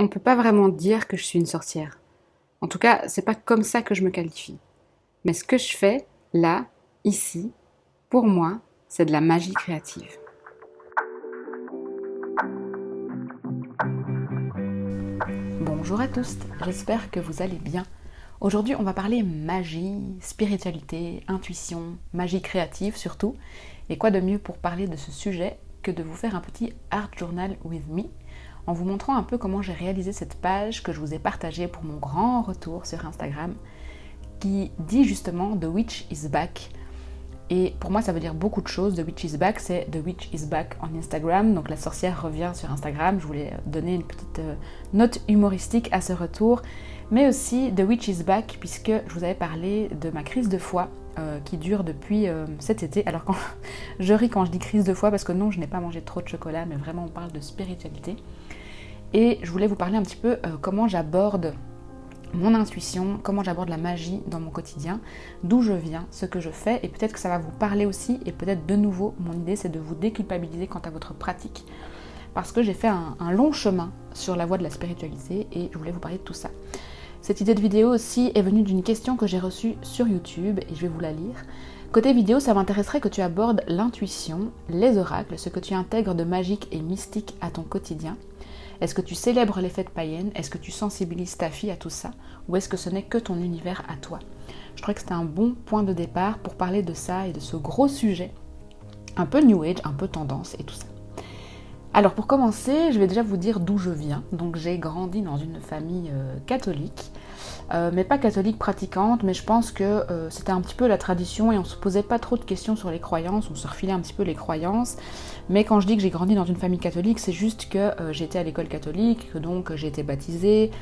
On peut pas vraiment dire que je suis une sorcière. En tout cas, c'est pas comme ça que je me qualifie. Mais ce que je fais, là, ici, pour moi, c'est de la magie créative. Bonjour à tous, j'espère que vous allez bien. Aujourd'hui, on va parler magie, spiritualité, intuition, magie créative surtout. Et quoi de mieux pour parler de ce sujet que de vous faire un petit art journal with me en vous montrant un peu comment j'ai réalisé cette page que je vous ai partagée pour mon grand retour sur Instagram qui dit justement The Witch is back. Et pour moi, ça veut dire beaucoup de choses. The Witch is back, c'est The Witch is back en Instagram. Donc la sorcière revient sur Instagram. Je voulais donner une petite note humoristique à ce retour. Mais aussi The Witch is back, puisque je vous avais parlé de ma crise de foie qui dure depuis cet été. Alors je ris quand je dis crise de foie, parce que non, je n'ai pas mangé trop de chocolat, mais vraiment on parle de spiritualité. Et je voulais vous parler un petit peu comment j'aborde mon intuition, comment j'aborde la magie dans mon quotidien, d'où je viens, ce que je fais, et peut-être que ça va vous parler aussi, et peut-être de nouveau, mon idée c'est de vous déculpabiliser quant à votre pratique, parce que j'ai fait un long chemin sur la voie de la spiritualité, et je voulais vous parler de tout ça. Cette idée de vidéo aussi est venue d'une question que j'ai reçue sur YouTube, et je vais vous la lire. Côté vidéo, ça m'intéresserait que tu abordes l'intuition, les oracles, ce que tu intègres de magique et mystique à ton quotidien. Est-ce que tu célèbres les fêtes païennes? Est-ce que tu sensibilises ta fille à tout ça? Ou est-ce que ce n'est que ton univers à toi? Je trouvais que c'était un bon point de départ pour parler de ça et de ce gros sujet, un peu New Age, un peu tendance et tout ça. Alors pour commencer, je vais déjà vous dire d'où je viens. Donc j'ai grandi dans une famille catholique, mais pas catholique pratiquante, mais je pense que c'était un petit peu la tradition et on se posait pas trop de questions sur les croyances, on se refilait un petit peu les croyances. Mais quand je dis que j'ai grandi dans une famille catholique, c'est juste que j'étais à l'école catholique, que donc j'ai été baptisée,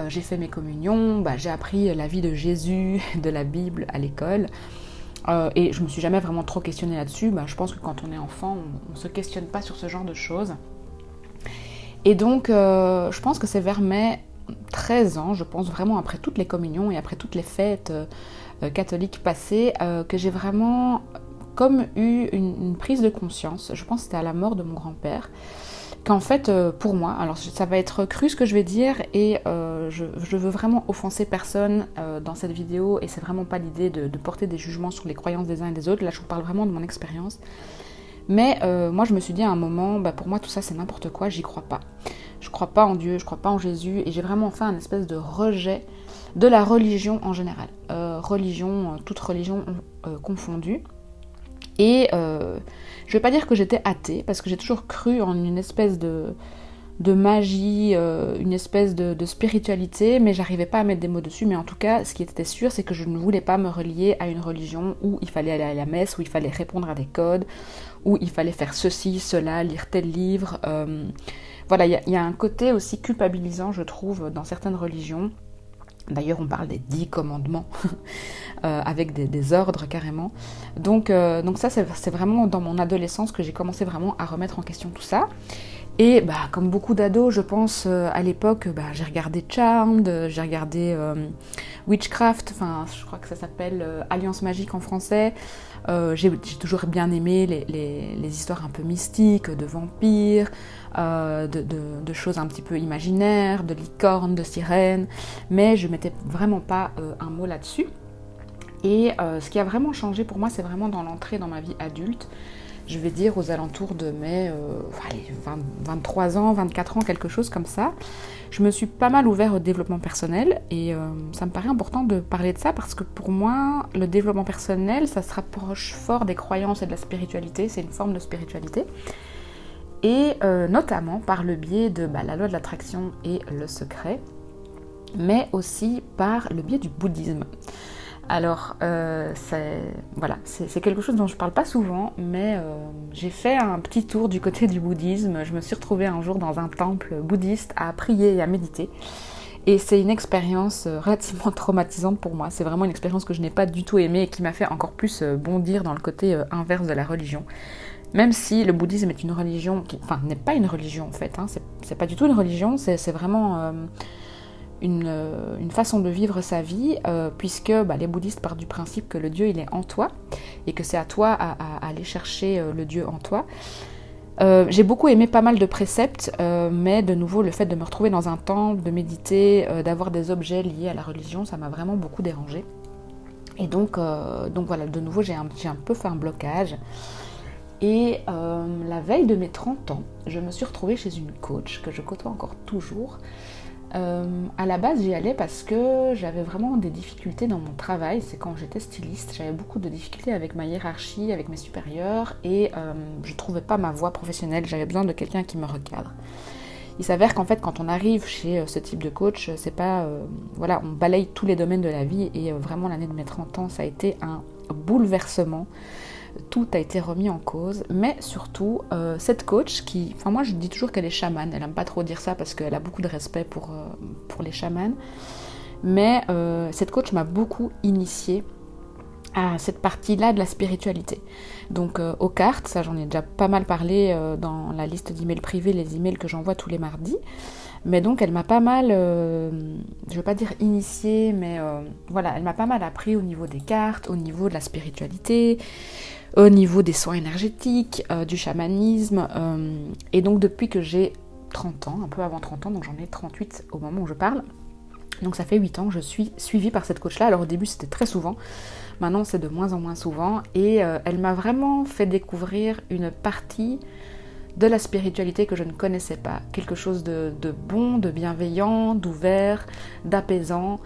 j'ai fait mes communions, j'ai appris la vie de Jésus, de la Bible à l'école. Et je me suis jamais vraiment trop questionnée là-dessus. Je pense que quand on est enfant, on se questionne pas sur ce genre de choses. Et donc, je pense que c'est vers mes 13 ans, je pense vraiment après toutes les communions et après toutes les fêtes catholiques passées, que j'ai vraiment comme eu une prise de conscience. Je pense que c'était à la mort de mon grand-père. Qu'en fait, pour moi, alors ça va être cru ce que je vais dire et je veux vraiment offenser personne dans cette vidéo et c'est vraiment pas l'idée de porter des jugements sur les croyances des uns et des autres. Là, je vous parle vraiment de mon expérience. Mais moi, je me suis dit à un moment, pour moi, tout ça, c'est n'importe quoi, j'y crois pas. Je crois pas en Dieu, je crois pas en Jésus et j'ai vraiment fait un espèce de rejet de la religion en général. Toute religion confondue. Et je vais pas dire que j'étais athée, parce que j'ai toujours cru en une espèce de magie, une espèce de spiritualité, mais j'arrivais pas à mettre des mots dessus. Mais en tout cas, ce qui était sûr, c'est que je ne voulais pas me relier à une religion où il fallait aller à la messe, où il fallait répondre à des codes, où il fallait faire ceci, cela, lire tel livre. Voilà, il y a un côté aussi culpabilisant, je trouve, dans certaines religions. D'ailleurs, on parle des 10 commandements, avec des ordres carrément. Donc ça, c'est vraiment dans mon adolescence que j'ai commencé vraiment à remettre en question tout ça. Et comme beaucoup d'ados, je pense, à l'époque, j'ai regardé Charmed, j'ai regardé Witchcraft, enfin, je crois que ça s'appelle Alliance Magique en français. J'ai toujours bien aimé les histoires un peu mystiques, de vampires, de choses un petit peu imaginaires, de licornes, de sirènes, mais je mettais vraiment pas un mot là-dessus. Et ce qui a vraiment changé pour moi, c'est vraiment dans l'entrée dans ma vie adulte. Je vais dire aux alentours de mes 23 ans, 24 ans, quelque chose comme ça. Je me suis pas mal ouvert au développement personnel et ça me paraît important de parler de ça parce que pour moi, le développement personnel, ça se rapproche fort des croyances et de la spiritualité, c'est une forme de spiritualité. Et notamment par le biais de la loi de l'attraction et le secret, mais aussi par le biais du bouddhisme. Alors, c'est quelque chose dont je parle pas souvent, mais j'ai fait un petit tour du côté du bouddhisme. Je me suis retrouvée un jour dans un temple bouddhiste à prier et à méditer. Et c'est une expérience relativement traumatisante pour moi. C'est vraiment une expérience que je n'ai pas du tout aimée et qui m'a fait encore plus bondir dans le côté inverse de la religion. Même si le bouddhisme est une religion, n'est pas une religion en fait, hein, c'est pas du tout une religion, c'est vraiment une façon de vivre sa vie, puisque les bouddhistes partent du principe que le Dieu il est en toi, et que c'est à toi à aller chercher le Dieu en toi. J'ai beaucoup aimé pas mal de préceptes, mais de nouveau le fait de me retrouver dans un temple, de méditer, d'avoir des objets liés à la religion, ça m'a vraiment beaucoup dérangée. Et donc voilà, de nouveau j'ai un peu fait un blocage. Et la veille de mes 30 ans, je me suis retrouvée chez une coach que je côtoie encore toujours. À la base, j'y allais parce que j'avais vraiment des difficultés dans mon travail. C'est quand j'étais styliste, j'avais beaucoup de difficultés avec ma hiérarchie, avec mes supérieurs, et je ne trouvais pas ma voie professionnelle. J'avais besoin de quelqu'un qui me recadre. Il s'avère qu'en fait, quand on arrive chez ce type de coach, c'est pas, voilà, on balaye tous les domaines de la vie, et vraiment l'année de mes 30 ans, ça a été un bouleversement. Tout a été remis en cause, mais surtout cette coach qui, enfin moi je dis toujours qu'elle est chamane, elle aime pas trop dire ça parce qu'elle a beaucoup de respect pour les chamanes, mais cette coach m'a beaucoup initiée à cette partie-là de la spiritualité. Donc aux cartes, ça j'en ai déjà pas mal parlé dans la liste d'emails privés, les emails que j'envoie tous les mardis, mais donc elle m'a pas mal, je veux pas dire initiée, mais voilà, elle m'a pas mal appris au niveau des cartes, au niveau de la spiritualité, au niveau des soins énergétiques, du chamanisme, et donc depuis que j'ai 30 ans, un peu avant 30 ans, donc j'en ai 38 au moment où je parle, donc ça fait 8 ans que je suis suivie par cette coach-là. Alors au début c'était très souvent, maintenant c'est de moins en moins souvent, et elle m'a vraiment fait découvrir une partie de la spiritualité que je ne connaissais pas, quelque chose de bon, de bienveillant, d'ouvert, d'apaisant,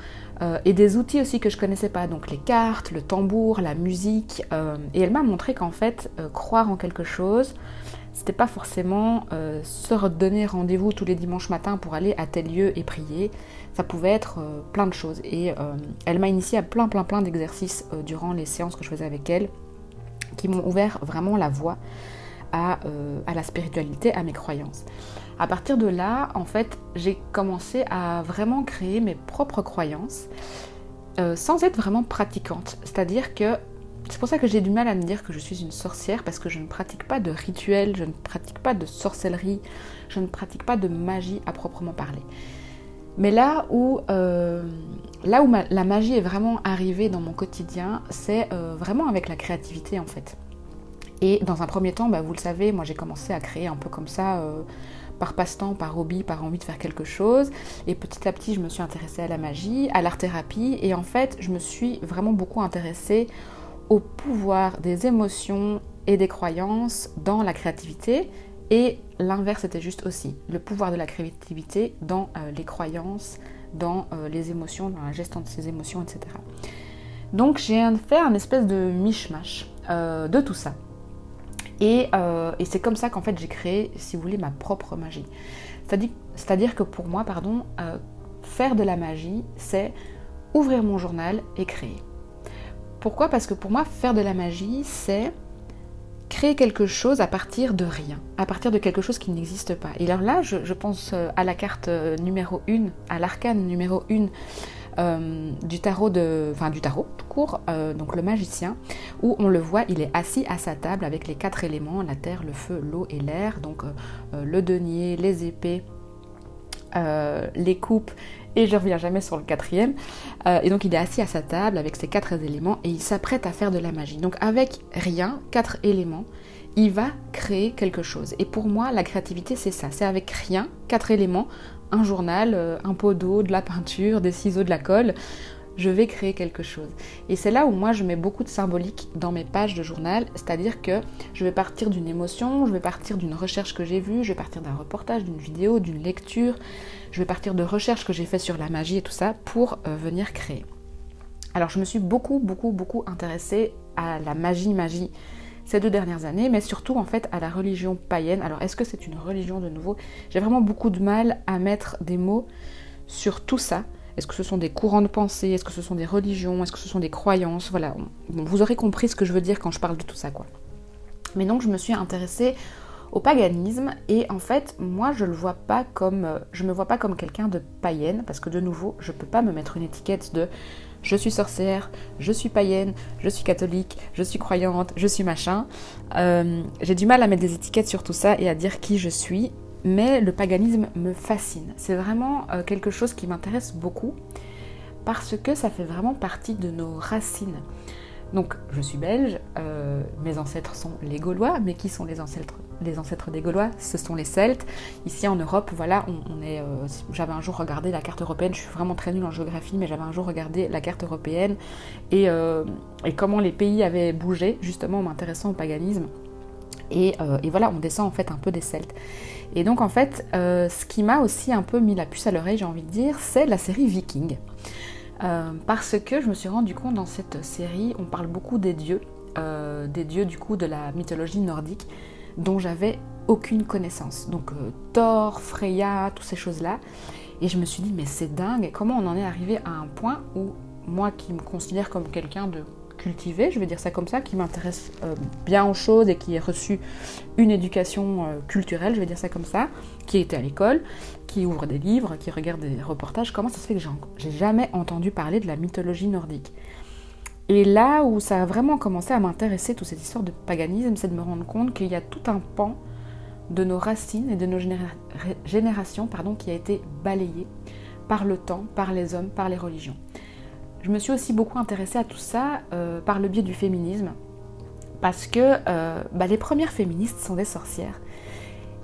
et des outils aussi que je connaissais pas, donc les cartes, le tambour, la musique, et elle m'a montré qu'en fait, croire en quelque chose, c'était pas forcément se redonner rendez-vous tous les dimanches matins pour aller à tel lieu et prier, ça pouvait être plein de choses, et elle m'a initié à plein d'exercices durant les séances que je faisais avec elle, qui m'ont ouvert vraiment la voie à la spiritualité, à mes croyances. À partir de là, en fait, j'ai commencé à vraiment créer mes propres croyances sans être vraiment pratiquante. C'est-à-dire que c'est pour ça que j'ai du mal à me dire que je suis une sorcière, parce que je ne pratique pas de rituel, je ne pratique pas de sorcellerie, je ne pratique pas de magie à proprement parler. Mais là où la magie est vraiment arrivée dans mon quotidien, c'est vraiment avec la créativité en fait. Et dans un premier temps, vous le savez, moi j'ai commencé à créer un peu comme ça, par passe-temps, par hobby, par envie de faire quelque chose. Et petit à petit, je me suis intéressée à la magie, à l'art-thérapie. Et en fait, je me suis vraiment beaucoup intéressée au pouvoir des émotions et des croyances dans la créativité. Et l'inverse était juste aussi. Le pouvoir de la créativité dans les croyances, dans les émotions, dans la gestion de ses émotions, etc. Donc j'ai fait un espèce de mishmash de tout ça. Et c'est comme ça qu'en fait j'ai créé, si vous voulez, ma propre magie. C'est-à-dire que pour moi, faire de la magie, c'est ouvrir mon journal et créer. Pourquoi ? Parce que pour moi, faire de la magie, c'est créer quelque chose à partir de rien, à partir de quelque chose qui n'existe pas. Et alors là, je pense à la carte numéro 1, à l'arcane numéro 1, du tarot tout court, donc le magicien, où on le voit, il est assis à sa table avec les 4 éléments, la terre, le feu, l'eau et l'air, donc le denier, les épées, les coupes, et je ne reviens jamais sur le 4e, et donc il est assis à sa table avec ses 4 éléments, et il s'apprête à faire de la magie. Donc avec rien, 4 éléments, il va créer quelque chose. Et pour moi, la créativité, c'est ça, c'est avec rien, 4 éléments, un journal, un pot d'eau, de la peinture, des ciseaux, de la colle, je vais créer quelque chose. Et c'est là où moi je mets beaucoup de symbolique dans mes pages de journal, c'est-à-dire que je vais partir d'une émotion, je vais partir d'une recherche que j'ai vue, je vais partir d'un reportage, d'une vidéo, d'une lecture, je vais partir de recherches que j'ai fait sur la magie et tout ça pour venir créer. Alors je me suis beaucoup intéressée à la magie ces 2 dernières années, mais surtout en fait à la religion païenne. Alors est-ce que c'est une religion de nouveau ? J'ai vraiment beaucoup de mal à mettre des mots sur tout ça. Est-ce que ce sont des courants de pensée ? Est-ce que ce sont des religions ? Est-ce que ce sont des croyances ? Voilà, bon, vous aurez compris ce que je veux dire quand je parle de tout ça, quoi. Mais donc je me suis intéressée au paganisme, et en fait, moi je me vois pas comme quelqu'un de païenne, parce que de nouveau, je peux pas me mettre une étiquette de je suis sorcière, je suis païenne, je suis catholique, je suis croyante, je suis machin. J'ai du mal à mettre des étiquettes sur tout ça et à dire qui je suis, mais le paganisme me fascine. C'est vraiment quelque chose qui m'intéresse beaucoup, parce que ça fait vraiment partie de nos racines. Donc je suis belge, mes ancêtres sont les Gaulois, mais qui sont les ancêtres les ancêtres des Gaulois, ce sont les Celtes. Ici en Europe, voilà, j'avais un jour regardé la carte européenne, je suis vraiment très nulle en géographie, mais j'avais un jour regardé la carte européenne et comment les pays avaient bougé, justement en m'intéressant au paganisme. Et voilà, on descend en fait un peu des Celtes. Et donc en fait, ce qui m'a aussi un peu mis la puce à l'oreille, j'ai envie de dire, c'est la série Viking. Parce que je me suis rendu compte dans cette série, on parle beaucoup des dieux du coup de la mythologie nordique, dont j'avais aucune connaissance. Donc Thor, Freya, toutes ces choses-là. Et je me suis dit, mais c'est dingue, comment on en est arrivé à un point où moi qui me considère comme quelqu'un de cultivé, je vais dire ça comme ça, qui m'intéresse bien aux choses et qui ai reçu une éducation culturelle, je vais dire ça comme ça, qui était à l'école, qui ouvre des livres, qui regarde des reportages, comment ça se fait que j'ai jamais entendu parler de la mythologie nordique? Et là où ça a vraiment commencé à m'intéresser, toute cette histoire de paganisme, c'est de me rendre compte qu'il y a tout un pan de nos racines et de nos générations qui a été balayé par le temps, par les hommes, par les religions. Je me suis aussi beaucoup intéressée à tout ça par le biais du féminisme, parce que les premières féministes sont des sorcières.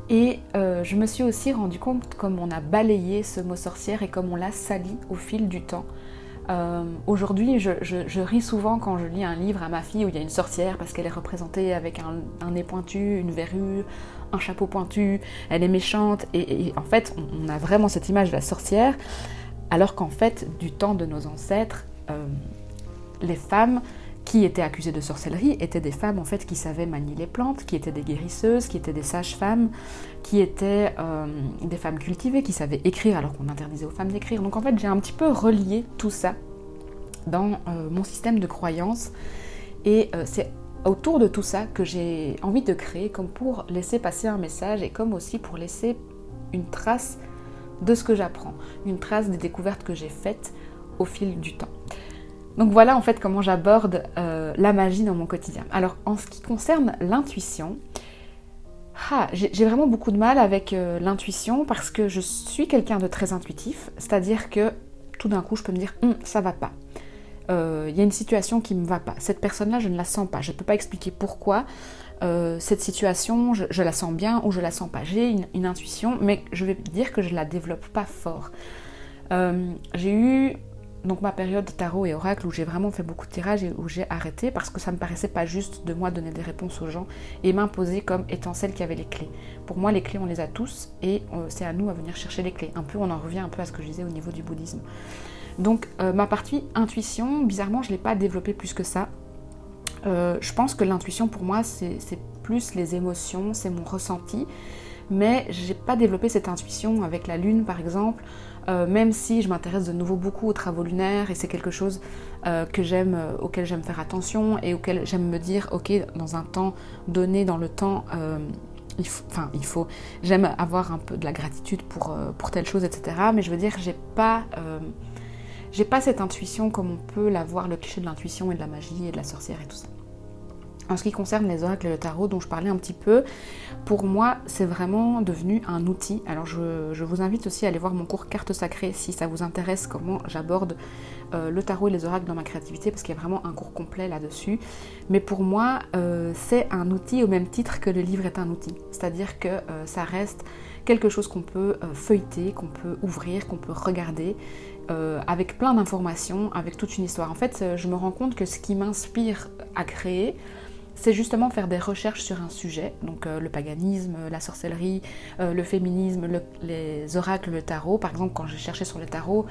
Et je me suis aussi rendu compte comme on a balayé ce mot sorcière et comme on l'a sali au fil du temps. Aujourd'hui, je ris souvent quand je lis un livre à ma fille où il y a une sorcière parce qu'elle est représentée avec un nez pointu, une verrue, un chapeau pointu, elle est méchante et en fait on a vraiment cette image de la sorcière, alors qu'en fait du temps de nos ancêtres, les femmes qui étaient accusées de sorcellerie étaient des femmes en fait qui savaient manier les plantes, qui étaient des guérisseuses, qui étaient des sages-femmes, qui étaient des femmes cultivées, qui savaient écrire alors qu'on interdisait aux femmes d'écrire. Donc en fait j'ai un petit peu relié tout ça dans mon système de croyances et c'est autour de tout ça que j'ai envie de créer, comme pour laisser passer un message et comme aussi pour laisser une trace de ce que j'apprends, une trace des découvertes que j'ai faites au fil du temps. Donc voilà en fait comment j'aborde la magie dans mon quotidien. Alors en ce qui concerne l'intuition, j'ai vraiment beaucoup de mal avec l'intuition parce que je suis quelqu'un de très intuitif, c'est-à-dire que tout d'un coup je peux me dire ça va pas. Il y a une situation qui me va pas. Cette personne-là, je ne la sens pas. Je ne peux pas expliquer pourquoi. Cette situation, je la sens bien ou je la sens pas. J'ai une intuition, mais je vais dire que je la développe pas fort. J'ai eu donc ma période tarot et oracle où j'ai vraiment fait beaucoup de tirages et où j'ai arrêté parce que ça me paraissait pas juste de moi donner des réponses aux gens et m'imposer comme étant celle qui avait les clés. Pour moi, les clés, on les a tous et c'est à nous à venir chercher les clés. On en revient un peu à ce que je disais au niveau du bouddhisme. Donc ma partie intuition, bizarrement, je ne l'ai pas développée plus que ça. Je pense que l'intuition pour moi, c'est plus les émotions, c'est mon ressenti. Mais je n'ai pas développé cette intuition avec la lune par exemple, même si je m'intéresse de nouveau beaucoup aux travaux lunaires et c'est quelque chose auquel j'aime faire attention et auquel j'aime me dire ok, dans un temps donné, dans le temps, j'aime avoir un peu de la gratitude pour telle chose, etc. Mais je veux dire, j'ai pas cette intuition comme on peut l'avoir, le cliché de l'intuition et de la magie et de la sorcière et tout ça. En ce qui concerne les oracles et le tarot dont je parlais un petit peu, pour moi c'est vraiment devenu un outil. Alors je vous invite aussi à aller voir mon cours Cartes Sacrées si ça vous intéresse comment j'aborde le tarot et les oracles dans ma créativité parce qu'il y a vraiment un cours complet là-dessus. Mais pour moi c'est un outil au même titre que le livre est un outil. C'est-à-dire que ça reste quelque chose qu'on peut feuilleter, qu'on peut ouvrir, qu'on peut regarder avec plein d'informations, avec toute une histoire. En fait je me rends compte que ce qui m'inspire à créer, c'est justement faire des recherches sur un sujet, donc le paganisme, la sorcellerie, le féminisme, les oracles, le tarot. Par exemple, quand j'ai cherché sur le tarot,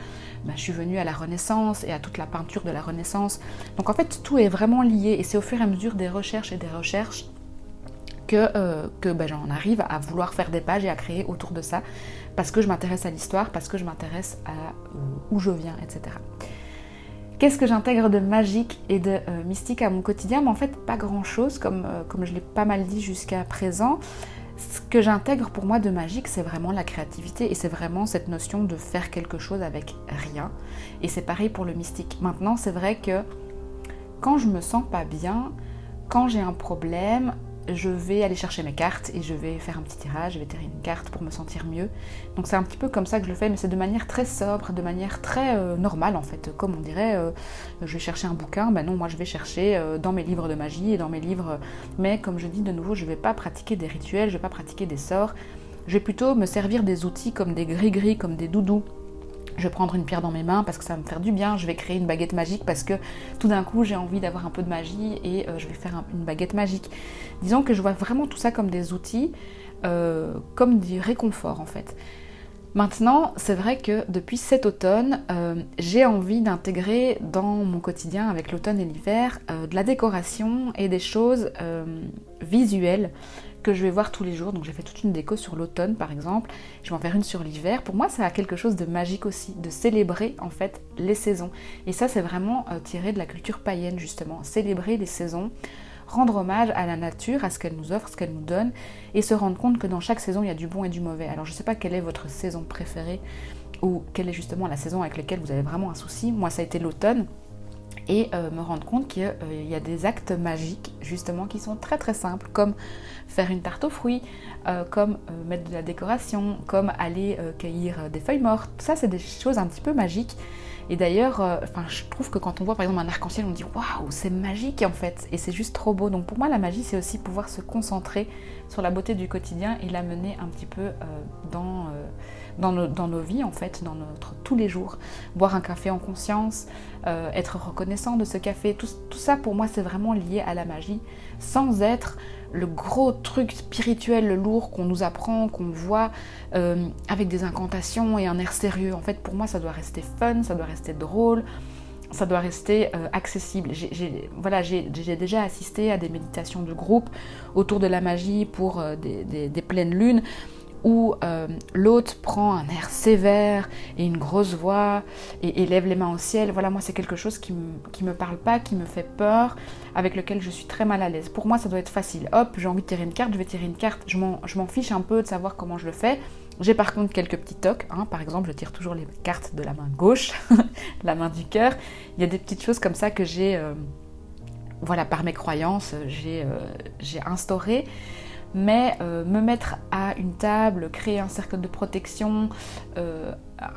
je suis venue à la Renaissance et à toute la peinture de la Renaissance. Donc en fait, tout est vraiment lié et c'est au fur et à mesure des recherches que j'en arrive à vouloir faire des pages et à créer autour de ça, parce que je m'intéresse à l'histoire, parce que je m'intéresse à où je viens, etc. Qu'est-ce que j'intègre de magique et de mystique à mon quotidien? Mais en fait, pas grand-chose, comme je l'ai pas mal dit jusqu'à présent. Ce que j'intègre pour moi de magique, c'est vraiment la créativité et c'est vraiment cette notion de faire quelque chose avec rien. Et c'est pareil pour le mystique. Maintenant, c'est vrai que quand je me sens pas bien, quand j'ai un problème, je vais aller chercher mes cartes et je vais faire un petit tirage, je vais tirer une carte pour me sentir mieux. Donc c'est un petit peu comme ça que je le fais, mais c'est de manière très sobre, de manière très normale en fait. Comme on dirait, je vais chercher un bouquin, ben non, moi je vais chercher dans mes livres de magie et dans mes livres... Mais comme je dis de nouveau, je ne vais pas pratiquer des rituels, je ne vais pas pratiquer des sorts. Je vais plutôt me servir des outils comme des gris-gris, comme des doudous. Je vais prendre une pierre dans mes mains parce que ça va me faire du bien, je vais créer une baguette magique parce que tout d'un coup j'ai envie d'avoir un peu de magie et je vais faire une baguette magique. Disons que je vois vraiment tout ça comme des outils, comme du réconfort en fait. Maintenant, c'est vrai que depuis cet automne, j'ai envie d'intégrer dans mon quotidien avec l'automne et l'hiver de la décoration et des choses visuelles que je vais voir tous les jours. Donc j'ai fait toute une déco sur l'automne par exemple, je vais en faire une sur l'hiver. Pour moi ça a quelque chose de magique aussi, de célébrer en fait les saisons. Et ça c'est vraiment tiré de la culture païenne justement, célébrer les saisons, rendre hommage à la nature, à ce qu'elle nous offre, ce qu'elle nous donne, et se rendre compte que dans chaque saison il y a du bon et du mauvais. Alors je sais pas quelle est votre saison préférée, ou quelle est justement la saison avec laquelle vous avez vraiment un souci. Moi ça a été l'automne. Et me rendre compte qu'il y a des actes magiques justement qui sont très très simples, comme faire une tarte aux fruits, comme mettre de la décoration, comme aller cueillir des feuilles mortes. Tout ça c'est des choses un petit peu magiques. Et d'ailleurs, je trouve que quand on voit par exemple un arc-en-ciel, on dit waouh, c'est magique en fait, et c'est juste trop beau. Donc pour moi la magie c'est aussi pouvoir se concentrer sur la beauté du quotidien et l'amener un petit peu dans nos vies en fait, dans notre tous les jours. Boire un café en conscience, être reconnaissant de ce café, tout ça pour moi c'est vraiment lié à la magie, sans être le gros truc spirituel, le lourd qu'on nous apprend, qu'on voit avec des incantations et un air sérieux. En fait pour moi ça doit rester fun, ça doit rester drôle, ça doit rester accessible. J'ai déjà assisté à des méditations de groupe autour de la magie pour des pleines lunes, où l'hôte prend un air sévère et une grosse voix et lève les mains au ciel. Voilà, moi c'est quelque chose qui me parle pas, qui me fait peur, avec lequel je suis très mal à l'aise. Pour moi ça doit être facile. Hop, j'ai envie de tirer une carte, je vais tirer une carte. Je m'en fiche un peu de savoir comment je le fais. J'ai par contre quelques petits tocs, par exemple je tire toujours les cartes de la main gauche, la main du cœur. Il y a des petites choses comme ça que j'ai, par mes croyances, j'ai instauré. Mais me mettre à une table, créer un cercle de protection,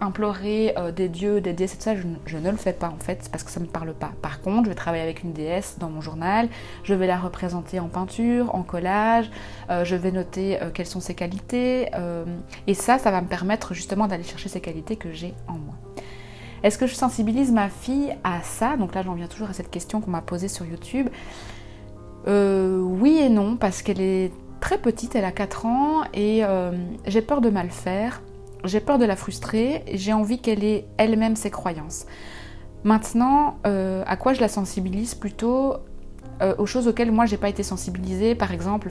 implorer des dieux, des déesses, tout ça, je ne le fais pas en fait, parce que ça ne me parle pas. Par contre, je vais travailler avec une déesse dans mon journal, je vais la représenter en peinture, en collage, je vais noter quelles sont ses qualités, et ça va me permettre justement d'aller chercher ces qualités que j'ai en moi. Est-ce que je sensibilise ma fille à ça? Donc là, j'en viens toujours à cette question qu'on m'a posée sur YouTube. Oui et non, parce qu'elle est très petite, elle a 4 ans et j'ai peur de mal faire, j'ai peur de la frustrer, j'ai envie qu'elle ait elle-même ses croyances. Maintenant, à quoi je la sensibilise plutôt aux choses auxquelles moi j'ai pas été sensibilisée, par exemple,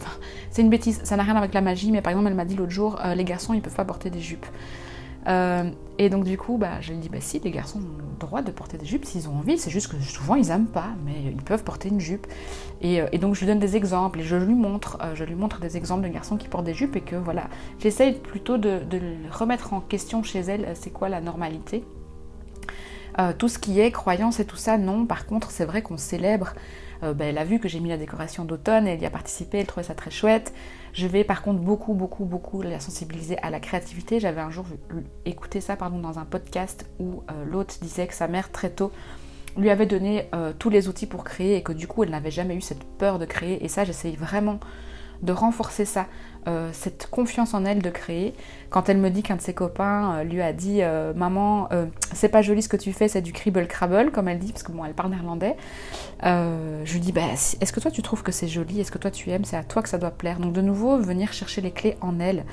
c'est une bêtise, ça n'a rien à voir avec la magie, mais par exemple elle m'a dit l'autre jour, les garçons ils peuvent pas porter des jupes. Et donc du coup, je lui dis, si, les garçons ont le droit de porter des jupes s'ils ont envie, c'est juste que souvent ils aiment pas, mais ils peuvent porter une jupe. Et donc je lui donne des exemples, et je lui montre des exemples de garçons qui portent des jupes, et que voilà, j'essaye plutôt de remettre en question chez elle, c'est quoi la normalité. Tout ce qui est croyance et tout ça, non. Par contre, c'est vrai qu'on célèbre. Elle a vu que j'ai mis la décoration d'automne, elle y a participé, elle trouvait ça très chouette. Je vais par contre beaucoup la sensibiliser à la créativité. J'avais un jour écouté ça dans un podcast où l'hôte disait que sa mère très tôt lui avait donné tous les outils pour créer et que du coup elle n'avait jamais eu cette peur de créer. Et ça, j'essaye vraiment de renforcer ça, cette confiance en elle de créer. Quand elle me dit qu'un de ses copains lui a dit maman, c'est pas joli ce que tu fais, c'est du cribble crabble, comme elle dit, parce que elle parle néerlandais, je lui dis est-ce que toi tu trouves que c'est joli, est-ce que toi tu aimes, c'est à toi que ça doit plaire. Donc de nouveau venir chercher les clés en elle.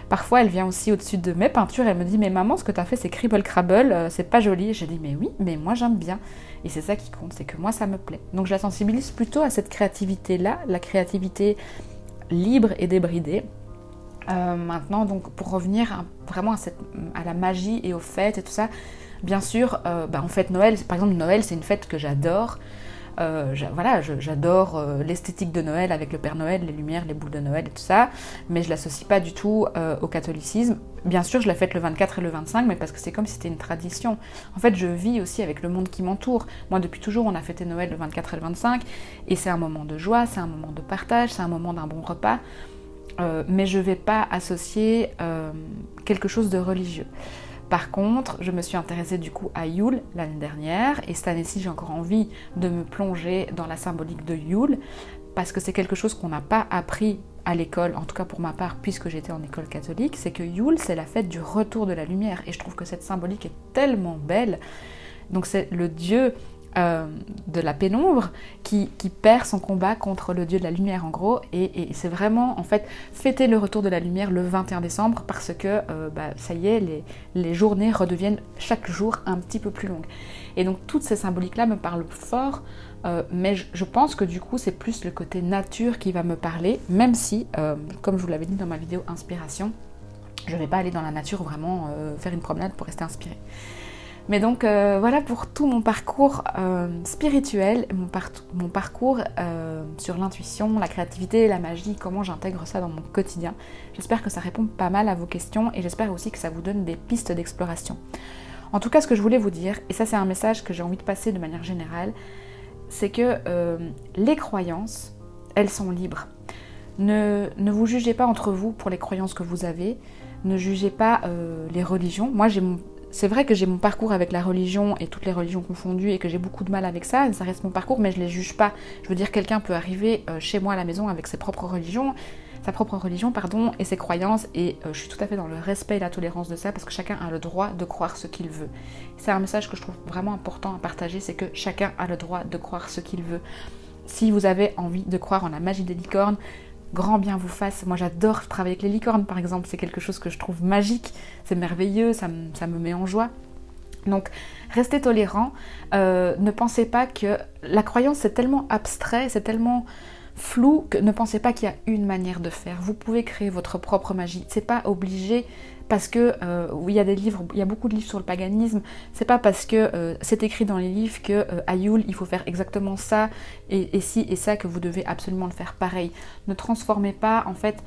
Parfois elle vient aussi au-dessus de mes peintures, elle me dit mais maman, ce que t'as fait c'est cribble crabble, c'est pas joli. Et je dis mais oui, mais moi j'aime bien, et c'est ça qui compte, c'est que moi ça me plaît. Donc je la sensibilise plutôt à cette créativité là, la créativité libre et débridée. Maintenant, donc pour revenir vraiment à la magie et aux fêtes et tout ça, bien sûr, on fête Noël. Par exemple, Noël, c'est une fête que j'adore. Voilà, j'adore l'esthétique de Noël avec le Père Noël, les lumières, les boules de Noël et tout ça, mais je l'associe pas du tout au catholicisme. Bien sûr, je la fête le 24 et le 25, mais parce que c'est comme si c'était une tradition. En fait, je vis aussi avec le monde qui m'entoure. Moi, depuis toujours, on a fêté Noël le 24 et le 25, et c'est un moment de joie, c'est un moment de partage, c'est un moment d'un bon repas, mais je vais pas associer quelque chose de religieux. Par contre, je me suis intéressée du coup à Yule l'année dernière, et cette année-ci j'ai encore envie de me plonger dans la symbolique de Yule, parce que c'est quelque chose qu'on n'a pas appris à l'école, en tout cas pour ma part, puisque j'étais en école catholique, c'est que Yule, c'est la fête du retour de la lumière, et je trouve que cette symbolique est tellement belle. Donc c'est le dieu de la pénombre qui perd son combat contre le dieu de la lumière en gros, et c'est vraiment en fait fêter le retour de la lumière le 21 décembre parce que ça y est, les journées redeviennent chaque jour un petit peu plus longues. Et donc toutes ces symboliques là me parlent fort, mais je pense que du coup c'est plus le côté nature qui va me parler, même si comme je vous l'avais dit dans ma vidéo inspiration, je vais pas aller dans la nature vraiment faire une promenade pour rester inspirée. Mais donc voilà pour tout mon parcours spirituel, mon parcours sur l'intuition, la créativité, la magie, comment j'intègre ça dans mon quotidien. J'espère que ça répond pas mal à vos questions, et j'espère aussi que ça vous donne des pistes d'exploration. En tout cas, ce que je voulais vous dire, et ça c'est un message que j'ai envie de passer de manière générale, c'est que les croyances, elles sont libres. Ne vous jugez pas entre vous pour les croyances que vous avez, ne jugez pas les religions. Moi c'est vrai que j'ai mon parcours avec la religion et toutes les religions confondues et que j'ai beaucoup de mal avec ça reste mon parcours, mais je les juge pas. Je veux dire, quelqu'un peut arriver chez moi à la maison avec sa propre religion, et ses croyances, et je suis tout à fait dans le respect et la tolérance de ça, parce que chacun a le droit de croire ce qu'il veut. C'est un message que je trouve vraiment important à partager, c'est que chacun a le droit de croire ce qu'il veut. Si vous avez envie de croire en la magie des licornes, grand bien vous fasse. Moi j'adore travailler avec les licornes par exemple, c'est quelque chose que je trouve magique, c'est merveilleux, ça me met en joie. Donc restez tolérants, ne pensez pas que la croyance c'est tellement abstrait, c'est tellement flou, que ne pensez pas qu'il y a une manière de faire. Vous pouvez créer votre propre magie, c'est pas obligé parce que il y a beaucoup de livres sur le paganisme, c'est pas parce que c'est écrit dans les livres que à Yule il faut faire exactement ça et ci et ça que vous devez absolument le faire pareil. Ne transformez pas en fait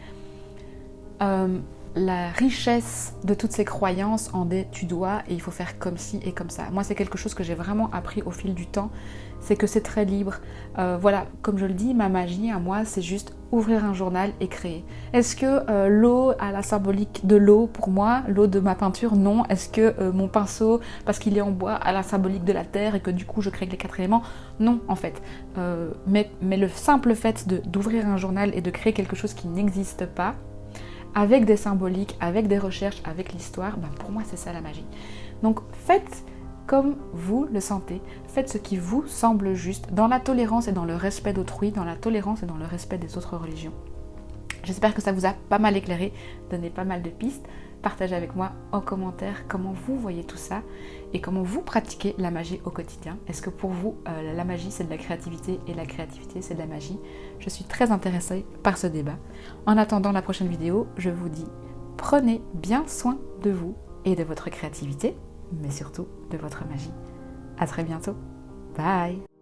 la richesse de toutes ces croyances en des tu dois et il faut faire comme ci et comme ça. Moi c'est quelque chose que j'ai vraiment appris au fil du temps, c'est que c'est très libre. Voilà, comme je le dis, ma magie à moi c'est juste ouvrir un journal et créer. Est-ce que l'eau a la symbolique de l'eau pour moi, l'eau de ma peinture? Non. Est-ce que mon pinceau, parce qu'il est en bois, a la symbolique de la terre et que du coup je crée les 4 éléments? Non en fait. Mais le simple fait d'ouvrir un journal et de créer quelque chose qui n'existe pas, avec des symboliques, avec des recherches, avec l'histoire, pour moi c'est ça la magie. Donc faites comme vous le sentez, faites ce qui vous semble juste, dans la tolérance et dans le respect d'autrui, dans la tolérance et dans le respect des autres religions. J'espère que ça vous a pas mal éclairé, donné pas mal de pistes. Partagez avec moi en commentaire comment vous voyez tout ça et comment vous pratiquez la magie au quotidien. Est-ce que pour vous, la magie c'est de la créativité et la créativité c'est de la magie? Je suis très intéressée par ce débat. En attendant la prochaine vidéo, je vous dis prenez bien soin de vous et de votre créativité, mais surtout de votre magie. À très bientôt. Bye!